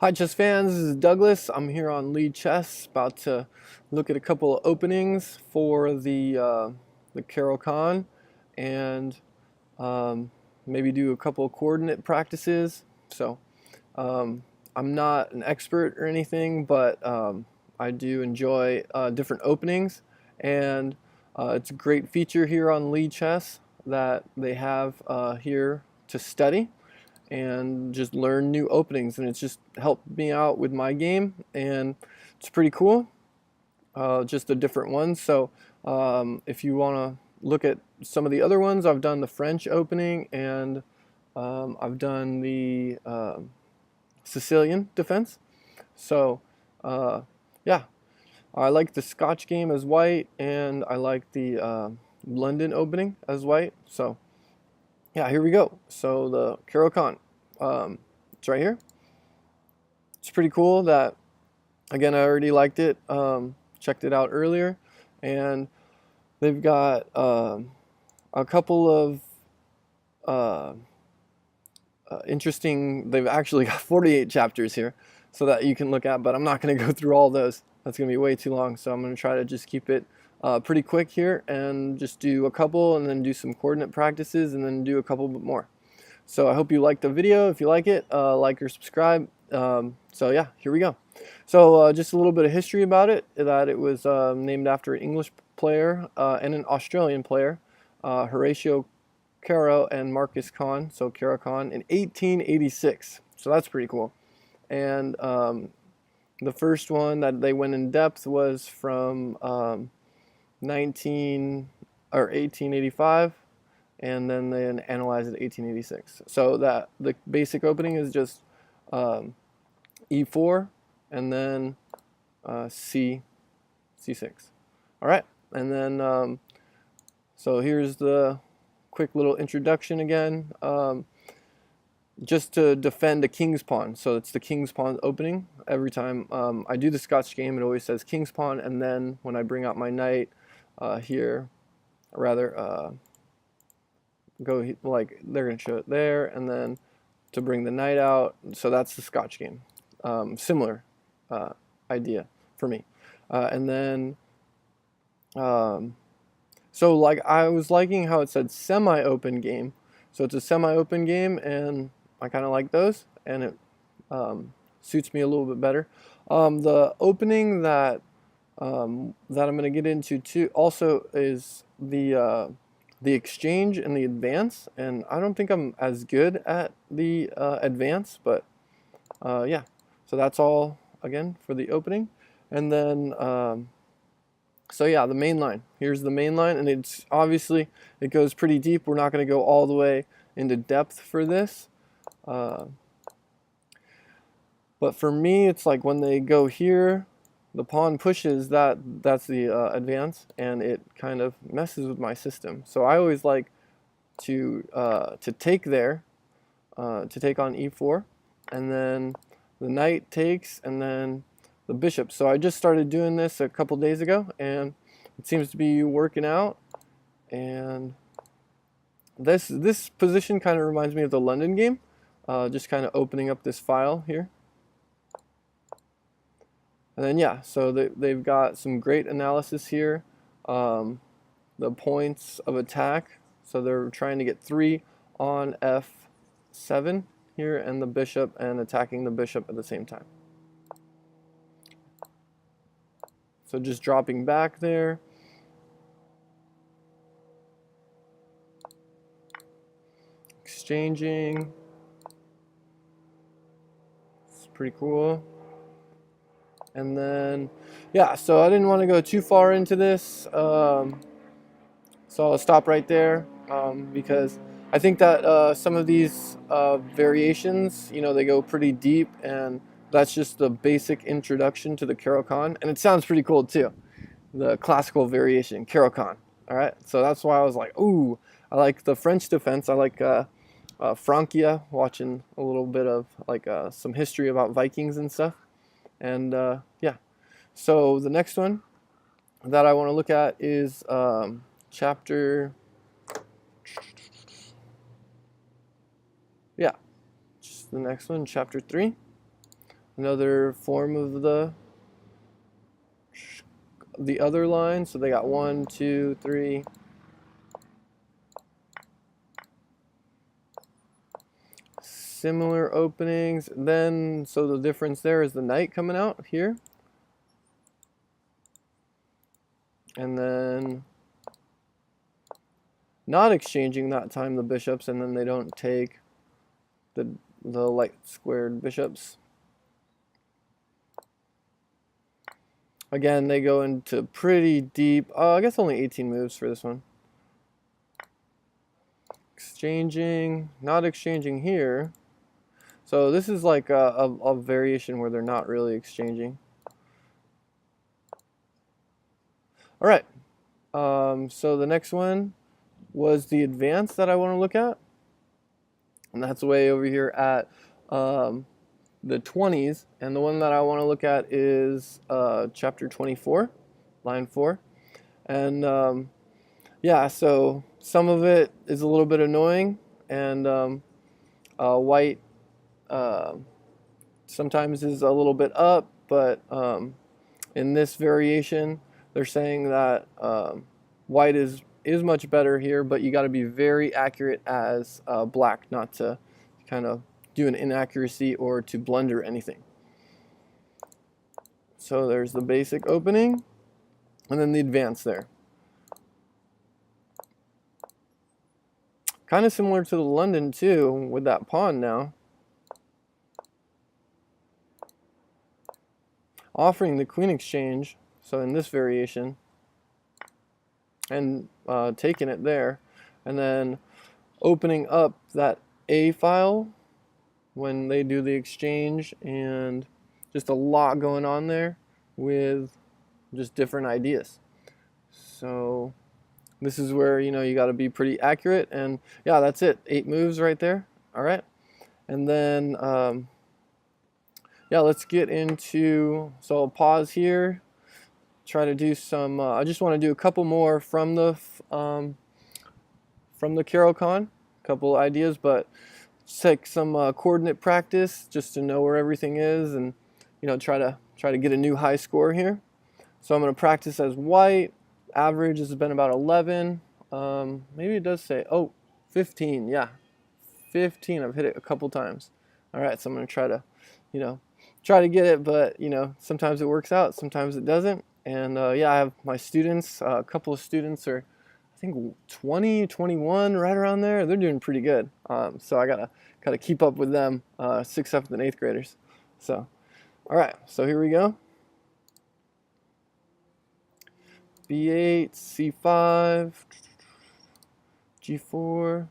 Hi chess fans, this is Douglas. I'm here on Lead Chess, about to look at a couple of openings for the Caro-Kann and maybe do a couple of coordinate practices. So I'm not an expert or anything, but I do enjoy different openings, and it's a great feature here on Lead Chess that they have here to study and just learn new openings, and it's just helped me out with my game, and it's pretty cool. Just a different one. So if you want to look at some of the other ones, I've done the French opening, and I've done the Sicilian defense. So yeah, I like the Scotch game as white, and I like the London opening as white. So yeah, here we go. So the Caro-Kann, it's right here. It's pretty cool that, again, I already liked it, checked it out earlier, and they've got a couple of uh, interesting, they've actually got 48 chapters here so that you can look at, but I'm not going to go through all those. That's going to be way too long, so I'm going to try to just keep it pretty quick here and just do a couple and then do some coordinate practices and then do a couple bit more. So I hope you liked the video. If you like it, like or subscribe. So yeah, here we go. So just a little bit of history about it, that it was named after an English player and an Australian player, Horatio Caro and Marcus Kann, so Caro-Kann, in 1886. So that's pretty cool. And the first one that they went in depth was from 1885, and then they analyzed it 1886. So that the basic opening is just E4 and then C6. All right, and then so here's the quick little introduction again. Just to defend a king's pawn. So it's the king's pawn opening. Every time I do the Scotch game, it always says king's pawn, and then when I bring out my knight here, rather go like they're going to show it there, and then to bring the knight out. So that's the Scotch game. Similar idea for me. And then so like I was liking how it said semi-open game. So it's a semi-open game, and I kind of like those, and it suits me a little bit better. The opening that I'm going to get into too also is the exchange and the advance, and I don't think I'm as good at the advance, but yeah. So that's all again for the opening, and then so yeah, the main line. Here's the main line, and it's obviously it goes pretty deep. We're not going to go all the way into depth for this. But for me, it's like when they go here, the pawn pushes, that's the advance, and it kind of messes with my system. So I always like to take there, to take on e4, and then the knight takes, and then the bishop. So I just started doing this a couple days ago, and it seems to be working out. And this position kind of reminds me of the London game, just kind of opening up this file here. And then yeah, so they've got some great analysis here. The points of attack. So they're trying to get 3 on f7 here, and the bishop, and attacking the bishop at the same time. So just dropping back there. Exchanging. It's pretty cool. And then, yeah, so I didn't want to go too far into this, so I'll stop right there, because I think that some of these variations, you know, they go pretty deep, and that's just the basic introduction to the Caro-Kann, and it sounds pretty cool too, the classical variation, Caro-Kann. All right, so that's why I was like, ooh, I like the French defense. I like Francia, watching a little bit of like some history about Vikings and stuff. And yeah, so the next one that I want to look at is chapter, yeah, just the next one, chapter 3. another form of the other line. So they got 1, 2, 3. Similar openings. Then, so the difference there is the knight coming out here. And then not exchanging that time the bishops, and then they don't take the light squared bishops. Again, they go into pretty deep. I guess only 18 moves for this one. Exchanging, not exchanging here. So this is like a variation where they're not really exchanging. All right. So the next one was the advance that I want to look at. And that's way over here at the 20s. And the one that I want to look at is chapter 24, line 4. And yeah, so some of it is a little bit annoying. And white sometimes is a little bit up. But in this variation, they're saying that white is much better here, but you got to be very accurate as black, not to kind of do an inaccuracy or to blunder anything. So there's the basic opening, and then the advance there. Kind of similar to the London too, with that pawn now. Offering the queen exchange, so in this variation, and taking it there, and then opening up that A file when they do the exchange, and just a lot going on there with just different ideas. So this is where, you know, you got to be pretty accurate. And yeah, that's it. 8 moves right there. All right. And then yeah, let's get into, so I'll pause here, try to do some I just want to do a couple more from the Caro-Kann, a couple ideas, but take some coordinate practice just to know where everything is, and you know, try to get a new high score here. So I'm going to practice as white. Average has been about 11. Maybe it does say 15. Yeah, 15. I've hit it a couple times. All right, so I'm going to try to, you know, try to get it, but you know, sometimes it works out, sometimes it doesn't. And yeah, I have my students. A couple of students are, I think 20, 21, right around there. They're doing pretty good. So I gotta keep up with them, 6th, 7th, and 8th graders. So, all right. So here we go. B8, C5, G4.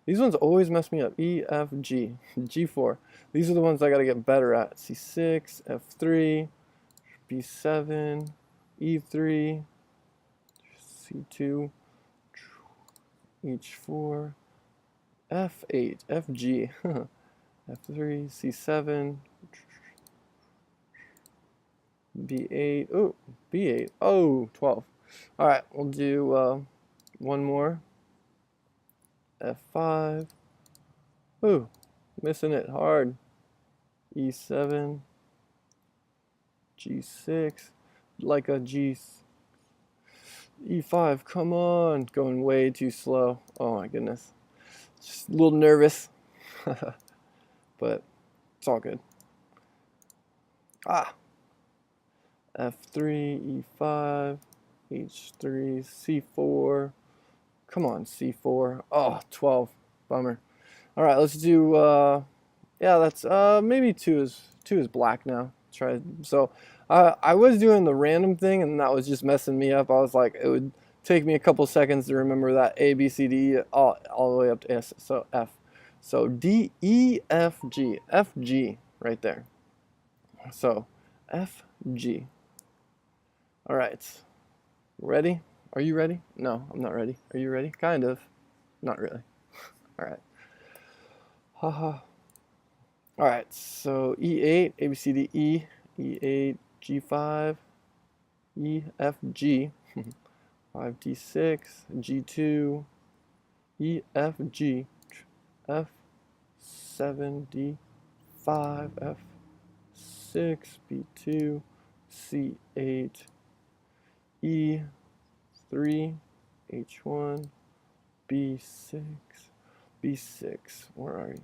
These ones always mess me up. E, F, G, G4. These are the ones I gotta get better at. C6, F3, B7, E3, C2, H4, F8, FG, F3, C7, B8, oh, B8, oh, 12. All right, we'll do one more. F5, ooh, missing it hard. E7, G6, like a G, E5, come on, going way too slow. Oh my goodness, just a little nervous, but it's all good. F3, E5, H3, C4. Come on, C4. Oh, 12. Bummer. All right, let's do. Yeah, that's maybe two is black now. Try. So I was doing the random thing, and that was just messing me up. I was like, it would take me a couple seconds to remember that A, B, C, D, E, all the way up to S. So F. So D, E, F, G. F, G right there. So F, G. All right. Ready? Are you ready? No, I'm not ready. Are you ready? Kind of. Not really. All right. Haha. All right. So E8, A, B, C, D, E, E8, G5, E, F, G, 5, D6, G2, E, F, G, F, 7, D, 5, F, B6, B2, C8, E3, H1, B6, B6. Where are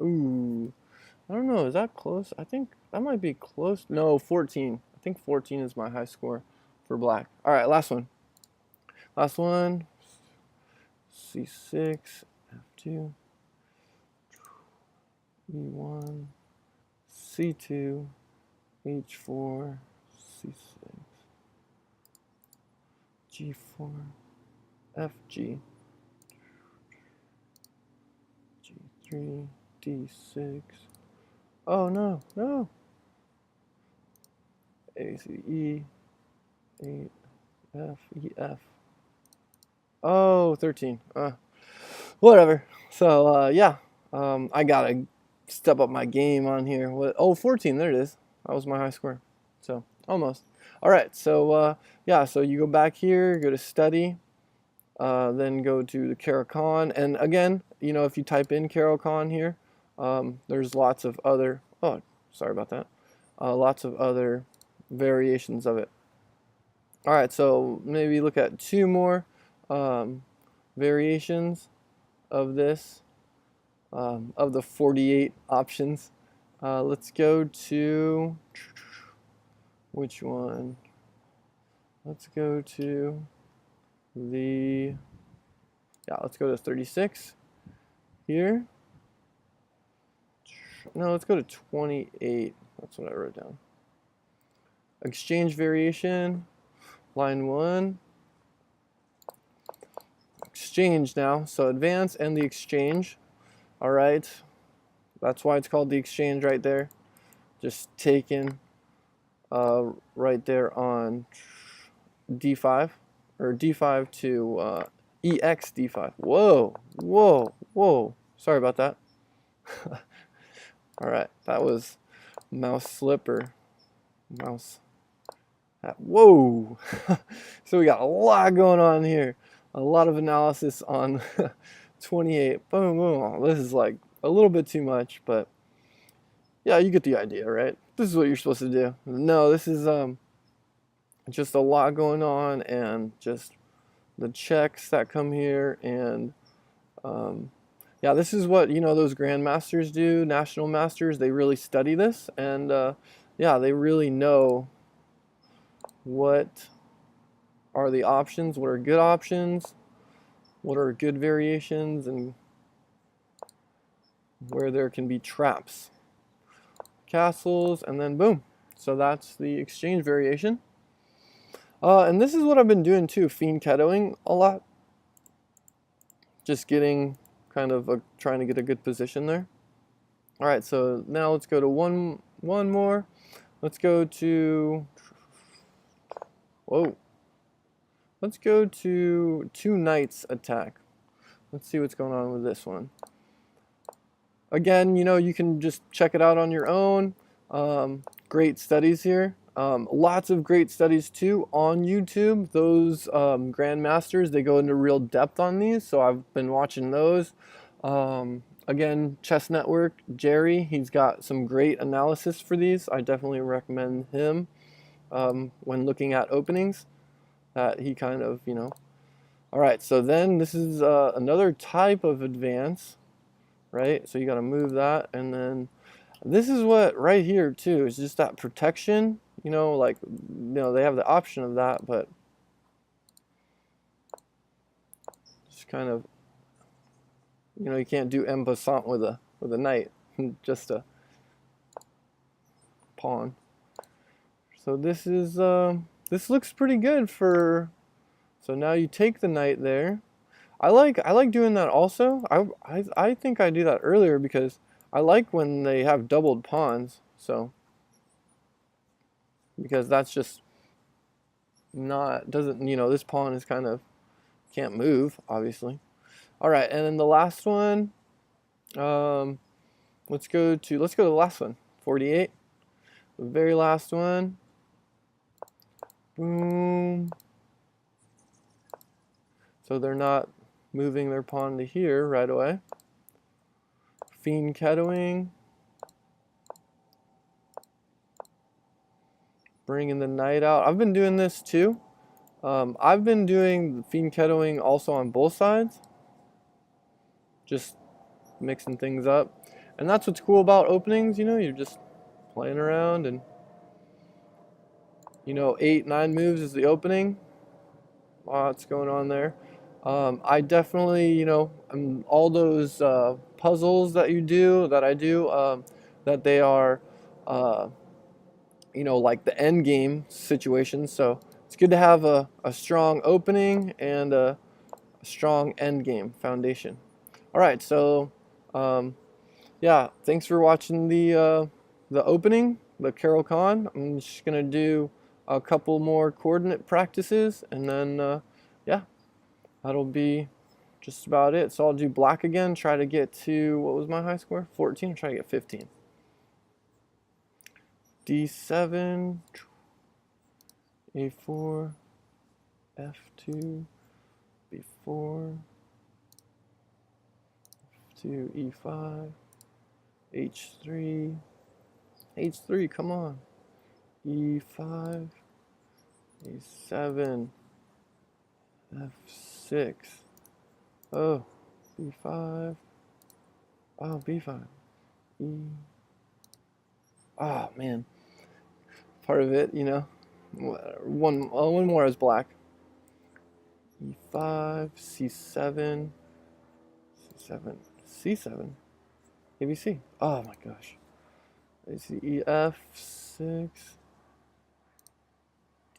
you? Ooh, I don't know. Is that close? I think that might be close. No, 14. I think 14 is my high score for black. All right, last one. Last one. C6, F2, E1, C2, H4, C6, G4, FG, G3, D6. Oh no, no. ACE, 8, F, E, F. Oh, 13. Whatever. So, yeah. I gotta step up my game on here. What? Oh, 14. There it is. That was my high score. So, almost. All right. So, yeah. So you go back here, go to study, then go to the Caro-Kann. And again, you know, if you type in Caro-Kann here, there's lots of other. Oh, sorry about that. Lots of other variations of it. All right. So maybe look at two more variations of this, of the 48 options. Let's go to, which one? Let's go to the, yeah, let's go to 36 here. No, let's go to 28. That's what I wrote down. Exchange variation, line 1. Exchange now, so advance and the exchange. All right, that's why it's called the exchange right there. Just taken right there on D5, or D5 to EX D5. Whoa, whoa, whoa. Sorry about that. All right, that was mouse slip or mouse. Whoa. So we got a lot going on here. A lot of analysis on 28. Boom, boom. Oh, this is like a little bit too much, but yeah, you get the idea, right? This is what you're supposed to do. No, this is just a lot going on, and just the checks that come here, and yeah, this is what, you know, those grandmasters do, national masters. They really study this, and yeah, they really know what are the options, what are good options, what are good variations, and where there can be traps, castles, and then boom. So that's the exchange variation. And this is what I've been doing too, fiend ketoing a lot. Just getting kind of trying to get a good position there. All right, so now let's go to one more. Let's go to, whoa. Let's go to 2 knights attack. Let's see what's going on with this one. Again, you know, you can just check it out on your own. Great studies here. Lots of great studies too on YouTube. Those grandmasters, they go into real depth on these, so I've been watching those. Again, Chess Network, Jerry, he's got some great analysis for these. I definitely recommend him when looking at openings. That he kind of, you know. All right, so then this is another type of advance, right? So you got to move that, and then this is what right here too is just that protection. You know, like, you know, they have the option of that, but just kind of, you know, you can't do en passant with a knight, just a pawn. So this is this looks pretty good for. So now you take the knight there. I like doing that also. I think I do that earlier because I like when they have doubled pawns. So because that's just not doesn't, you know, this pawn is kind of can't move obviously. All right, and then the last one. Let's go to the last one. 48. The very last one. Boom. So they're not moving their pawn to here right away. Fiend ketoing. bringing the night out. I've been doing this too. I've been doing fiend ketoing also on both sides, just mixing things up. And that's what's cool about openings, you know, you're just playing around and, you know, 8, 9 moves is the opening. Lots going on there. I definitely, you know, all those puzzles that you do, that I do, that they are, uh, you know, like the end game situation. So it's good to have a strong opening and a strong end game foundation. All right, so yeah, thanks for watching the opening, the Caro-Kann. I'm just gonna do a couple more coordinate practices, and then yeah, that'll be just about it. So I'll do black again. Try to get to, what was my high score? 14. Try to get 15. D7, A4, F2, B4, F2, E5, H3, H3, come on, E5, A7, F6, oh, B5, oh, B5, E, oh man, part of it, you know, one more is black, E5, C7, C7, C7, ABC, oh my gosh, AC, EF6,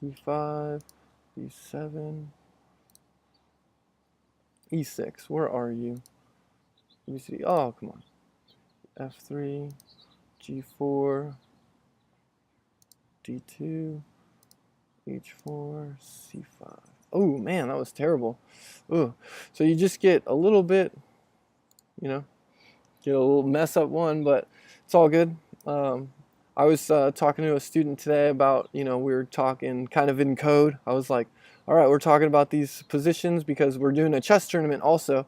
D5, D7, E6, where are you? Let me see, oh, come on. F3, G4, D2, H4, C5. Oh, man, that was terrible. Ooh. So you just get a little bit, you know, get a little mess up one, but it's all good. I was talking to a student today about, you know, we were talking kind of in code. I was like, all right, we're talking about these positions because we're doing a chess tournament also.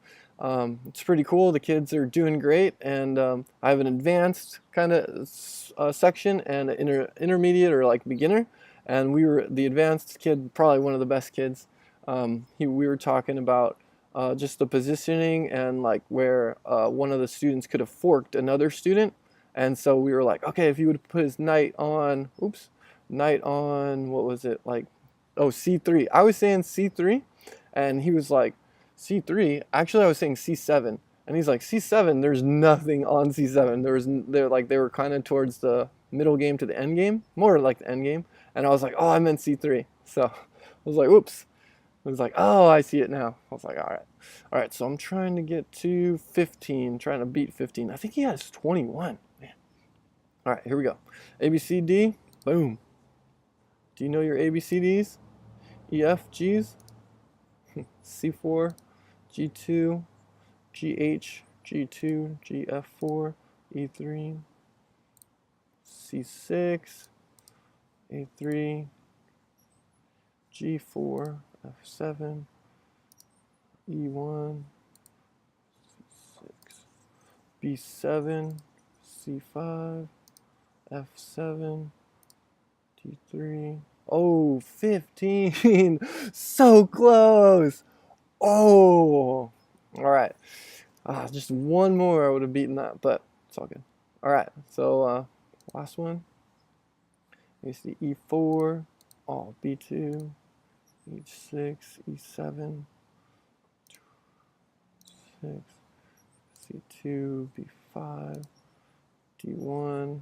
It's pretty cool. The kids are doing great, and I have an advanced kind of section and an intermediate or like beginner. And we were the advanced kid, probably one of the best kids. We were talking about just the positioning and like where one of the students could have forked another student. And so we were like, okay, if he would put his knight on, knight on, what was it, like, oh, C3. I was saying C3, and he was like, C3? Actually, I was saying C7. And he's like, C7, there's nothing on C7. They were kind of towards the middle game to the end game, more like the end game. And I was like, oh, I meant C3. So I was like, whoops. I was like, oh, I see it now. I was like, all right. All right, so I'm trying to get to 15, trying to beat 15. I think he has 21. Man. All right, here we go. A, B, C, D, boom. Do you know your ABCDs? E, F, G's? C4, G2, GH, G2, GF4, E3, C6, A3, G4, F7, E1, C6, B7, C5, F7, D3. Oh, 15. So close. Oh. All right. Just one more, I would have beaten that, but it's all good. All right. So last one. You see E4. Oh, B2. H6. E7. 6. C2. B5. D1.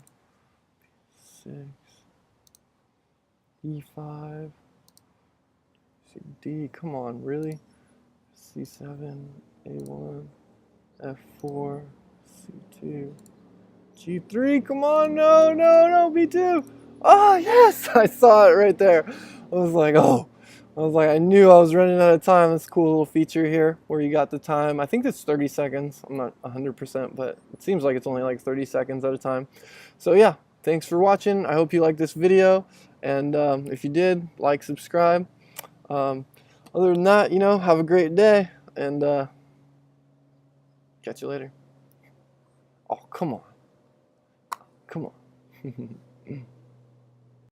B6. E5, D, come on, really? C7, A1, F4, C2, G3, come on, no, no, no, B2. Oh, yes, I saw it right there. I was like, oh, I knew I was running out of time. This cool little feature here where you got the time. I think it's 30 seconds. I'm not 100%, but it seems like it's only like 30 seconds at a time. So yeah, thanks for watching. I hope you liked this video. And if you did, like, subscribe. Other than that, you know, have a great day, and catch you later. Oh, come on. Come on.